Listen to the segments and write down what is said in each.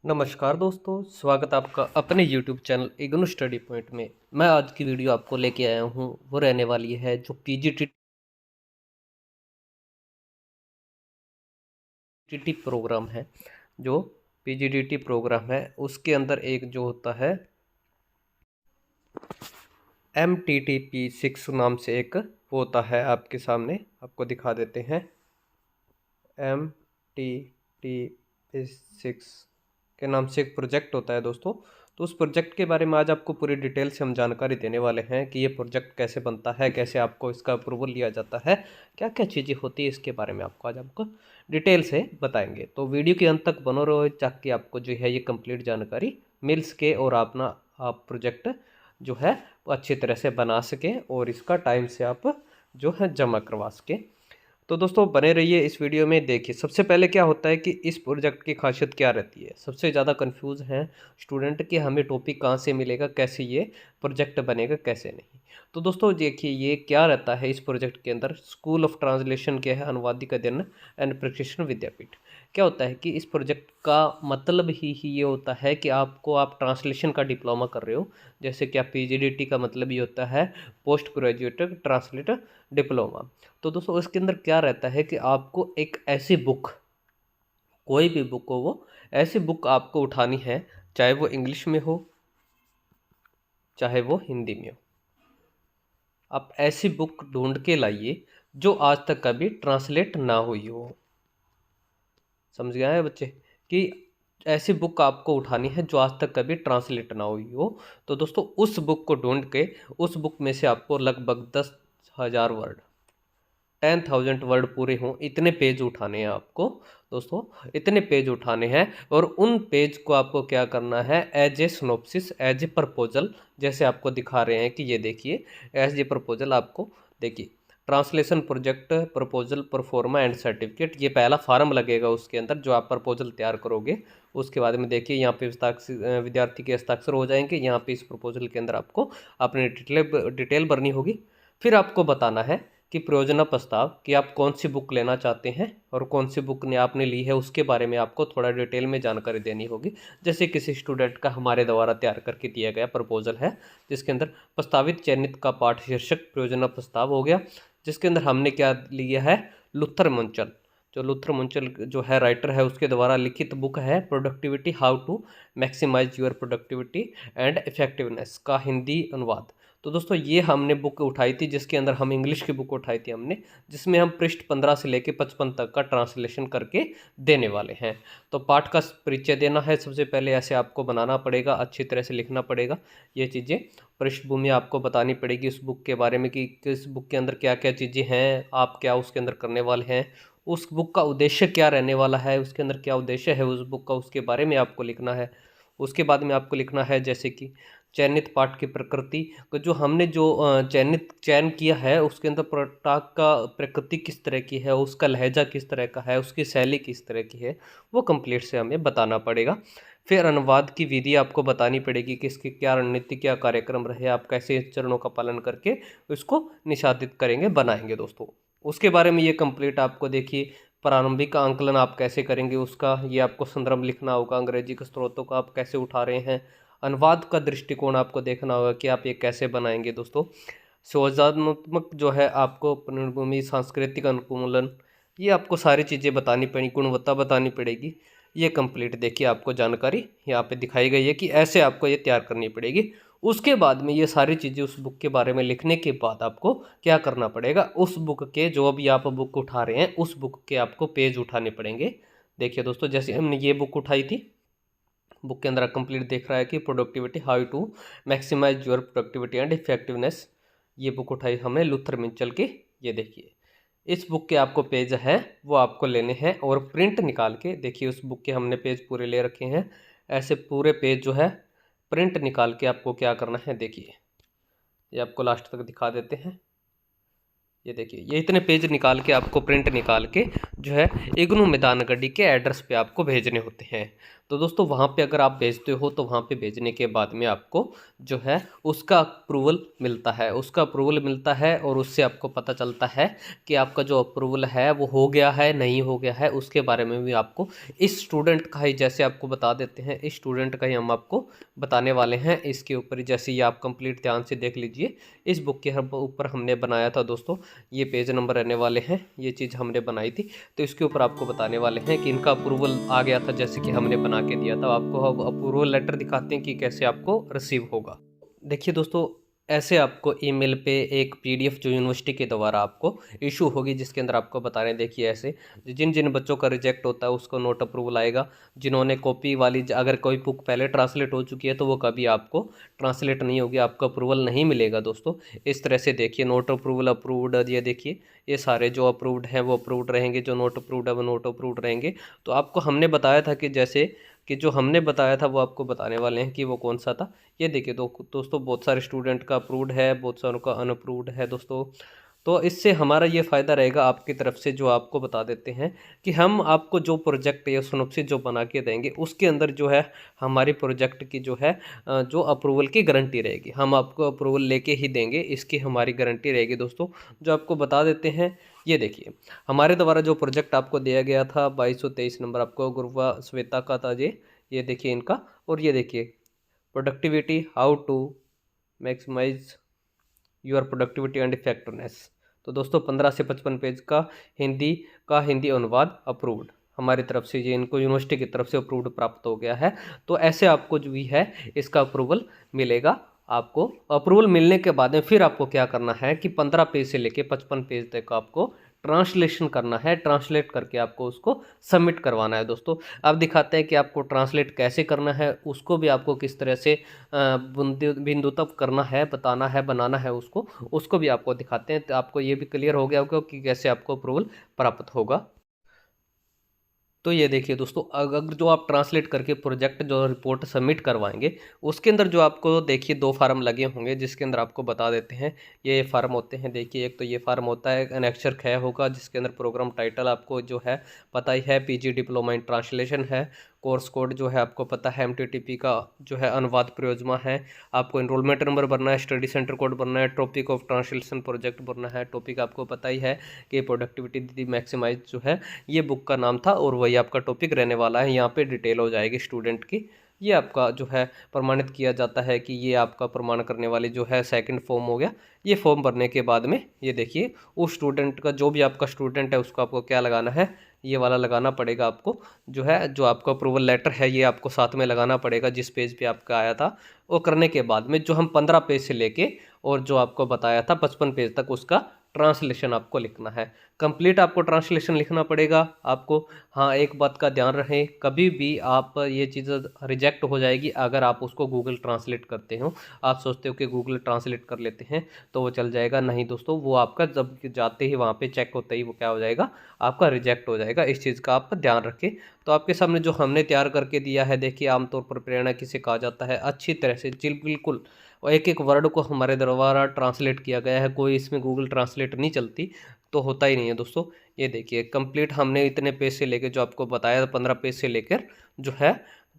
नमस्कार दोस्तों, स्वागत आपका अपने YouTube channel IGNOU study point में। मैं आज की वीडियो आपको लेके आया हूँ, वो रहने वाली है जो पीजीडीटी प्रोग्राम है। जो पीजीडीटी प्रोग्राम है उसके अंदर एक जो होता है MTTP6 नाम से एक होता है, आपके सामने आपको दिखा देते हैं। MTTP6 के नाम से एक प्रोजेक्ट होता है दोस्तों। तो उस प्रोजेक्ट के बारे में आज आपको पूरी डिटेल से हम जानकारी देने वाले हैं कि ये प्रोजेक्ट कैसे बनता है, कैसे आपको इसका अप्रूवल लिया जाता है, क्या क्या चीज़ें होती है, इसके बारे में आपको आज आपको डिटेल से बताएंगे। तो वीडियो के अंत तक बनो रहो ताकि आपको जो है ये कंप्लीट जानकारी मिल सके और अपना आप प्रोजेक्ट जो है वो अच्छी तरह से बना सकें और इसका टाइम से आप जो है जमा करवा सकें। तो दोस्तों बने रहिए इस वीडियो में। देखिए, सबसे पहले क्या होता है कि इस प्रोजेक्ट की खासियत क्या रहती है। सबसे ज़्यादा कंफ्यूज हैं स्टूडेंट कि हमें टॉपिक कहाँ से मिलेगा, कैसे ये प्रोजेक्ट बनेगा, कैसे नहीं। तो दोस्तों देखिए, ये क्या रहता है इस प्रोजेक्ट के अंदर। स्कूल ऑफ ट्रांसलेशन क्या है, अनुवादिक अध्ययन एंड प्रशिक्षण विद्यापीठ। क्या होता है कि इस प्रोजेक्ट का मतलब ही ये होता है कि आप ट्रांसलेशन का डिप्लोमा कर रहे हो। जैसे कि आप पीजीडीटी का मतलब ये होता है पोस्ट ग्रेजुएट ट्रांसलेटर डिप्लोमा। तो दोस्तों इसके अंदर क्या रहता है कि आपको एक ऐसी बुक, कोई भी बुक हो, वो ऐसी बुक आपको उठानी है, चाहे वो इंग्लिश में हो चाहे वो हिंदी में हो। आप ऐसी बुक ढूंढ के लाइए जो आज तक कभी ट्रांसलेट ना हुई हो। समझ गए हैं बच्चे कि ऐसी बुक आपको उठानी है जो आज तक कभी ट्रांसलेट ना हुई हो। तो दोस्तों उस बुक को ढूंढ के उस बुक में से आपको लगभग 10,000 वर्ड, 10,000 वर्ड पूरे हों, इतने पेज उठाने हैं आपको दोस्तों। इतने पेज उठाने हैं और उन पेज को आपको क्या करना है, as a synopsis, as a proposal, जैसे आपको दिखा रहे हैं कि ये देखिए एज ए प्रपोजल। आपको देखिए, translation project proposal pro forma and certificate, ये पहला फार्म लगेगा उसके अंदर जो आप प्रपोजल तैयार करोगे। उसके बाद में देखिए यहाँ पे विद्यार्थी के हस्ताक्षर हो जाएंगे। यहाँ पे इस प्रपोजल के अंदर आपको अपनी डिटेल भरनी होगी। फिर आपको बताना है कि प्रयोजना प्रस्ताव, कि आप कौन सी बुक लेना चाहते हैं और कौन सी बुक ने आपने ली है, उसके बारे में आपको थोड़ा डिटेल में जानकारी देनी होगी। जैसे किसी स्टूडेंट का हमारे द्वारा तैयार करके दिया गया प्रपोजल है जिसके अंदर प्रस्तावित चयनित का पाठ शीर्षक प्रयोजना प्रस्ताव हो गया, जिसके अंदर हमने क्या लिया है, लुथर मुंचल। जो लुथर मुंचल जो है राइटर है, उसके द्वारा लिखित बुक है productivity, how to maximize your productivity and effectiveness का हिंदी अनुवाद। तो दोस्तों ये हमने बुक उठाई थी, जिसके अंदर हम इंग्लिश की बुक उठाई थी हमने, जिसमें हम पृष्ठ 15 से लेकर 55 तक का ट्रांसलेशन करके देने वाले हैं। तो पाठ का परिचय देना है सबसे पहले, ऐसे आपको बनाना पड़ेगा, अच्छी तरह से लिखना पड़ेगा ये चीज़ें। पृष्ठभूमि आपको बतानी पड़ेगी उस बुक के बारे में कि किस बुक के अंदर क्या क्या चीज़ें हैं, आप क्या उसके अंदर करने वाले हैं, उस बुक का उद्देश्य क्या रहने वाला है, उसके अंदर क्या उद्देश्य है उस बुक का, उसके बारे में आपको लिखना है। उसके बाद में आपको लिखना है जैसे कि चयनित पाठ की प्रकृति, तो जो हमने जो चयन किया है उसके अंदर पाठ का प्रकृति किस तरह की है, उसका लहजा किस तरह का है, उसकी शैली किस तरह की है, वो कंप्लीट से हमें बताना पड़ेगा। फिर अनुवाद की विधि आपको बतानी पड़ेगी कि इसकी क्या रणनीति, क्या कार्यक्रम रहे, आप कैसे इस चरणों का पालन करके इसको निष्पादित करेंगे, बनाएंगे दोस्तों। उसके बारे में ये कंप्लीट आपको देखिए, प्रारंभिक आंकलन आप कैसे करेंगे उसका, ये आपको संदर्भ लिखना होगा, अंग्रेजी के स्रोतों को आप कैसे उठा रहे हैं। अनुवाद का दृष्टिकोण आपको देखना होगा कि आप ये कैसे बनाएंगे दोस्तों। संवादात्मक जो है आपको पृष्ठभूमि, सांस्कृतिक अनुकूलन, ये आपको सारी चीज़ें बतानी पड़ेगी, गुणवत्ता बतानी पड़ेगी। ये कंप्लीट देखिए आपको जानकारी यहाँ पे दिखाई गई है कि ऐसे आपको ये तैयार करनी पड़ेगी। उसके बाद में ये सारी चीज़ें उस बुक के बारे में लिखने के बाद आपको क्या करना पड़ेगा, उस बुक के जो भी आप बुक उठा रहे हैं उस बुक के आपको पेज उठाने पड़ेंगे। देखिए दोस्तों, जैसे हमने ये बुक उठाई थी, बुक के अंदर कंप्लीट देख रहा है कि productivity, how to maximize your productivity and effectiveness, ये बुक उठाई हमने लुथर मिंचल की। ये देखिए इस बुक के आपको पेज हैं वो आपको लेने हैं और प्रिंट निकाल के, देखिए उस बुक के हमने पेज पूरे ले रखे हैं। ऐसे पूरे पेज जो है प्रिंट निकाल के आपको क्या करना है, देखिए ये आपको लास्ट तक दिखा देते हैं। ये देखिए ये इतने पेज निकाल के आपको प्रिंट निकाल के जो है इग्नू मैदान गड्डी के एड्रेस पे आपको भेजने होते हैं। तो दोस्तों वहाँ पे अगर आप भेजते हो तो वहाँ पे भेजने के बाद में आपको जो है उसका अप्रूवल मिलता है, और उससे आपको पता चलता है कि आपका जो अप्रूवल है वो हो गया है नहीं हो गया है, उसके बारे में भी आपको इस स्टूडेंट का ही, जैसे आपको बता देते हैं, इस स्टूडेंट का ही हम आपको बताने वाले हैं। इसके ऊपर जैसे ये आप कंप्लीट ध्यान से देख लीजिए, इस बुक के ऊपर हमने बनाया था दोस्तों, ये पेज नंबर रहने वाले हैं, ये चीज़ हमने बनाई थी। तो इसके ऊपर आपको बताने वाले हैं कि इनका अप्रूवल आ गया था, जैसे कि हमने बना के दिया था। आपको अब अप्रूवल लेटर दिखाते हैं कि कैसे आपको रिसीव होगा। देखिए दोस्तों, ऐसे आपको ईमेल पे एक पीडीएफ जो यूनिवर्सिटी के द्वारा आपको इशू होगी, जिसके अंदर आपको बता रहे हैं, देखिए ऐसे जिन जिन बच्चों का रिजेक्ट होता है उसको नोट अप्रूवल आएगा। जिन्होंने कॉपी वाली, अगर कोई बुक पहले ट्रांसलेट हो चुकी है तो वो कभी आपको ट्रांसलेट नहीं होगी, आपको अप्रूवल नहीं मिलेगा दोस्तों। इस तरह से देखिए, नोट अप्रूवल, अप्रूव्ड, ये देखिए ये सारे जो अप्रूव्ड हैं वो अप्रूव्ड रहेंगे, जो नोट अप्रूव्ड है वो नोट अप्रूव्ड रहेंगे। तो आपको हमने बताया था कि जैसे कि जो हमने बताया था वो आपको बताने वाले हैं कि वो कौन सा था। ये देखिए दोस्तों, बहुत सारे स्टूडेंट का अप्रूव्ड है, बहुत सारों का अनअप्रूव्ड है दोस्तों। तो इससे हमारा ये फ़ायदा रहेगा आपकी तरफ से, जो आपको बता देते हैं कि हम आपको जो प्रोजेक्ट या सिनॉप्सिस जो बना के देंगे उसके अंदर जो है हमारी प्रोजेक्ट की जो है जो अप्रूवल की गारंटी रहेगी। हम आपको अप्रूवल लेके ही देंगे, इसकी हमारी गारंटी रहेगी दोस्तों, जो आपको बता देते हैं। ये देखिए, हमारे द्वारा जो प्रोजेक्ट आपको दिया गया था 2223 नंबर, आपको गुरुवा श्वेता का था ये देखिए इनका। और ये देखिए productivity, how to maximize your productivity and effectiveness. तो दोस्तों 15 से 55 पेज का हिंदी अनुवाद अप्रूव्ड हमारी तरफ से, ये इनको यूनिवर्सिटी की तरफ से अप्रूव्ड प्राप्त हो गया है। तो ऐसे आपको जो भी है इसका अप्रूवल मिलेगा। आपको अप्रूवल मिलने के बाद में फिर आपको क्या करना है कि 15 पेज से लेके 55 पेज तक आपको ट्रांसलेशन करना है, ट्रांसलेट करके आपको उसको सबमिट करवाना है दोस्तों। अब दिखाते हैं कि आपको ट्रांसलेट कैसे करना है, उसको भी आपको किस तरह से बिंदु तक करना है, बताना है, बनाना है उसको भी आपको दिखाते हैं। तो आपको ये भी क्लियर हो गया होगा कि कैसे आपको अप्रूवल प्राप्त होगा। तो ये देखिए दोस्तों, अगर जो आप ट्रांसलेट करके प्रोजेक्ट जो रिपोर्ट सबमिट करवाएंगे उसके अंदर जो आपको देखिए 2 फार्म लगे होंगे, जिसके अंदर आपको बता देते हैं ये फार्म होते हैं। देखिए एक तो ये फार्म होता है, एनेक्सर ख होगा, जिसके अंदर प्रोग्राम टाइटल आपको जो है पता ही है, पीजी डिप्लोमा इन ट्रांसलेशन है। कोर्स कोड जो है आपको पता है, एमटीटीपी का जो है अनुवाद प्रयोजमा है। आपको इनरोलमेंट नंबर भरना है, स्टडी सेंटर कोड भरना है, टॉपिक ऑफ ट्रांसलेशन प्रोजेक्ट भरना है। टॉपिक आपको पता ही है कि प्रोडक्टिविटी दी मैक्सिमाइज जो है ये बुक का नाम था, और वही आपका टॉपिक रहने वाला है। यहाँ पे डिटेल हो जाएगी स्टूडेंट की। ये आपका जो है प्रमाणित किया जाता है कि ये आपका प्रमाण करने वाले जो है सेकंड फॉर्म हो गया। ये फॉर्म भरने के बाद में ये देखिए उस स्टूडेंट का, जो भी आपका स्टूडेंट है उसको आपको क्या लगाना है, ये वाला लगाना पड़ेगा आपको, जो है जो आपका अप्रूवल लेटर है ये आपको साथ में लगाना पड़ेगा जिस पेज पे आपका आया था। वो करने के बाद में जो हम 15 पेज से लेके और जो आपको बताया था 55 पेज तक, उसका ट्रांसलेशन आपको लिखना है। कंप्लीट आपको ट्रांसलेशन लिखना पड़ेगा आपको। हाँ, एक बात का ध्यान रहे, कभी भी आप ये चीज़ रिजेक्ट हो जाएगी अगर आप उसको गूगल ट्रांसलेट करते हो। आप सोचते हो कि गूगल ट्रांसलेट कर लेते हैं तो वो चल जाएगा, नहीं दोस्तों, वो आपका जब जाते ही वहाँ पे चेक होते ही वो क्या हो जाएगा, आपका रिजेक्ट हो जाएगा। इस चीज़ का आप ध्यान रखें। तो आपके सामने जो हमने तैयार करके दिया है, देखिए आमतौर पर प्रेरणा किसे कहा जाता है, अच्छी तरह से बिल्कुल और एक एक वर्ड को हमारे द्वारा ट्रांसलेट किया गया है, कोई इसमें गूगल ट्रांसलेट नहीं चलती, तो होता ही नहीं है दोस्तों। ये देखिए कंप्लीट हमने इतने पेज से लेकर, जो आपको बताया 15 पेज से लेकर जो है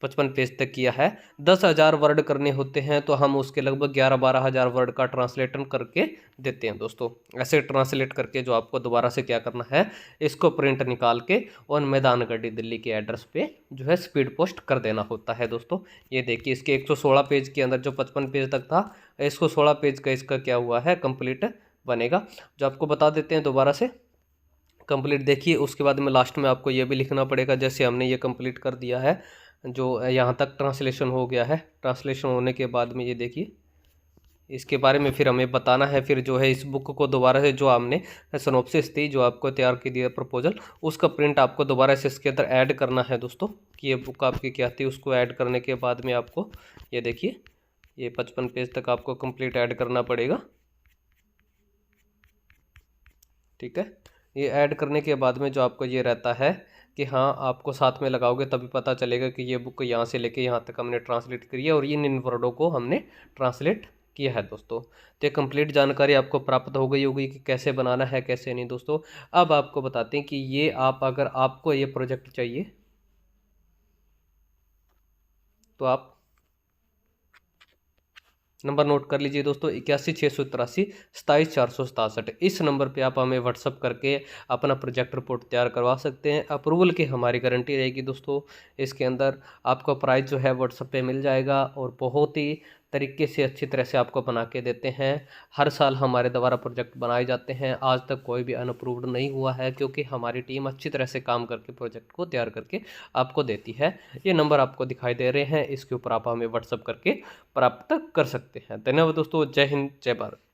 55 पेज तक किया है। 10,000 वर्ड करने होते हैं तो हम उसके लगभग 11-12 हज़ार वर्ड का ट्रांसलेशन करके देते हैं दोस्तों। ऐसे ट्रांसलेट करके जो आपको दोबारा से क्या करना है, इसको प्रिंट निकाल के और मैदानगढ़ी दिल्ली के एड्रेस पे जो है स्पीड पोस्ट कर देना होता है दोस्तों। ये देखिए इसके 116 पेज के अंदर जो 55 पेज तक था, इसको 16 पेज का इसका क्या हुआ है, कंप्लीट बनेगा। जो आपको बता देते हैं दोबारा से कंप्लीट। देखिए उसके बाद में लास्ट में आपको ये भी लिखना पड़ेगा, जैसे हमने ये कंप्लीट कर दिया है, जो यहाँ तक ट्रांसलेशन हो गया है। ट्रांसलेशन होने के बाद में ये देखिए इसके बारे में फिर हमें बताना है, फिर जो है इस बुक को दोबारा से, जो हमने सिनॉप्सिस थी जो आपको तैयार की दिया प्रपोजल, उसका प्रिंट आपको दोबारा से इसके अंदर ऐड करना है दोस्तों, कि ये बुक आपकी क्या थी। उसको ऐड करने के बाद में आपको ये देखिए ये 55 पेज तक आपको कंप्लीट ऐड करना पड़ेगा, ठीक है। ये ऐड करने के बाद में जो आपको ये रहता है कि हाँ, आपको साथ में लगाओगे तभी पता चलेगा कि ये बुक यहाँ से लेके यहाँ तक हमने ट्रांसलेट करी है और इन वर्डों को हमने ट्रांसलेट किया है दोस्तों। तो ये कंप्लीट जानकारी आपको प्राप्त हो गई होगी कि कैसे बनाना है कैसे नहीं दोस्तों। अब आपको बताते हैं कि ये आप, अगर आपको ये प्रोजेक्ट चाहिए, तो आप नंबर नोट कर लीजिए दोस्तों, 81 683 27 467। इस नंबर पे आप हमें व्हाट्सअप करके अपना प्रोजेक्ट रिपोर्ट तैयार करवा सकते हैं। अप्रूवल की हमारी गारंटी रहेगी दोस्तों। इसके अंदर आपको प्राइस जो है व्हाट्सअप पे मिल जाएगा और बहुत ही तरीके से अच्छी तरह से आपको बना के देते हैं। हर साल हमारे द्वारा प्रोजेक्ट बनाए जाते हैं, आज तक कोई भी अनअप्रूव्ड नहीं हुआ है, क्योंकि हमारी टीम अच्छी तरह से काम करके प्रोजेक्ट को तैयार करके आपको देती है। ये नंबर आपको दिखाई दे रहे हैं, इसके ऊपर आप हमें व्हाट्सअप करके प्राप्त कर सकते हैं। धन्यवाद दोस्तों, जय हिंद, जय भारत।